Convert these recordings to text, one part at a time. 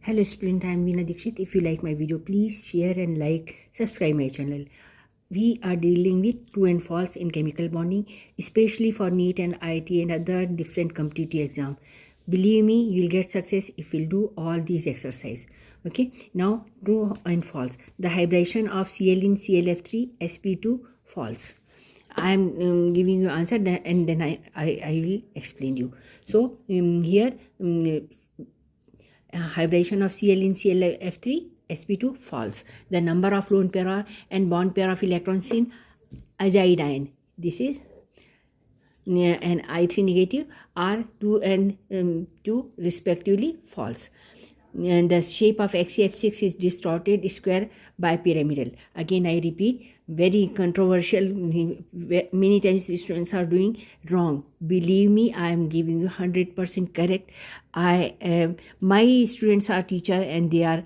Hello student, I am Veena Dikshit. If you like my video, please share and like, subscribe my channel. We are dealing with true and false in chemical bonding, especially for NEET and IIT and other different competitive exam. Believe me, you will get success if you do all these exercise. Okay, now true and false. The hybridization of Cl in ClF3, sp2, false. I am giving you answer and then I will explain you. So here hybridization of Cl in ClF3, sp2, false. The number of lone pair and bond pair of electrons in azide ion, this is and I3 negative, are 2 and 2 respectively, false. And the shape of XeF6 is distorted square bipyramidal. Again I repeat, very controversial, many times students are doing wrong. Believe me, I am giving you 100% correct. My students are teacher and they are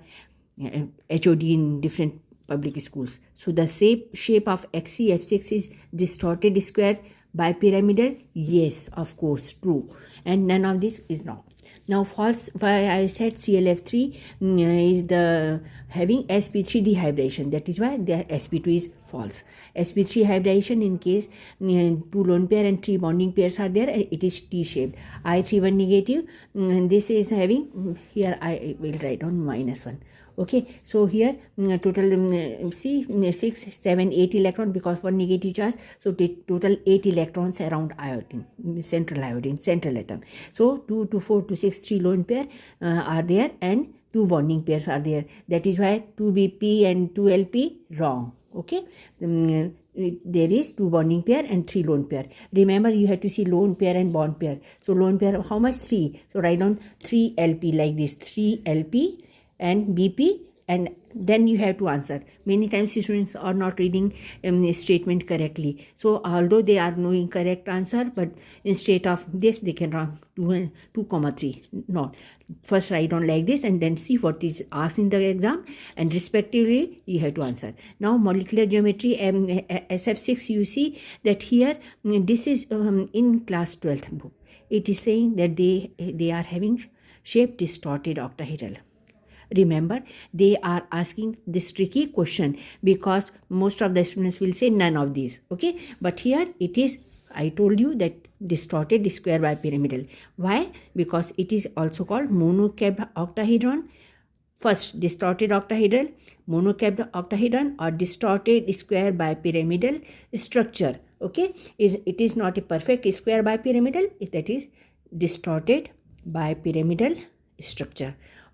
HOD in different public schools. So the shape of XeF6 is distorted square bipyramidal. Yes, of course, true. And none of this is wrong. Now false, why I said ClF3 is the having sp3 dehybridization. That is why the sp2 is false. sp3 hybridization in case 2 lone pair and 3 bonding pairs are there, it is T-shaped. I31 negative, this is having, here I will write down -1. Okay, so here total see 6, 7, 8 electrons because 1 negative charge, so total 8 electrons around iodine, central atom. So 2 to 4 to 6, 3 lone pair are there and 2 bonding pairs are there. That is why 2bp and 2lp wrong. Okay, there is 2 bonding pair and 3 lone pair. Remember, you have to see lone pair and bond pair. So lone pair, how much? 3. So write down 3lp like this, 3lp and BP, and then you have to answer. Many times students are not reading statement correctly. So although they are knowing correct answer, but instead of this they can write 2,3. Not. First write down like this and then see what is asked in the exam and respectively you have to answer. Now molecular geometry, SF6, you see that here this is in class 12th book. It is saying that they are having shape distorted octahedral. Remember, they are asking this tricky question because most of the students will say none of these. Okay, but here it is, I told you that distorted square bipyramidal. Why? Because it is also called monocapped octahedron. First, distorted octahedral, monocapped octahedron, or distorted square bipyramidal structure. Okay, it is not a perfect square bipyramidal, that is distorted bipyramidal structure.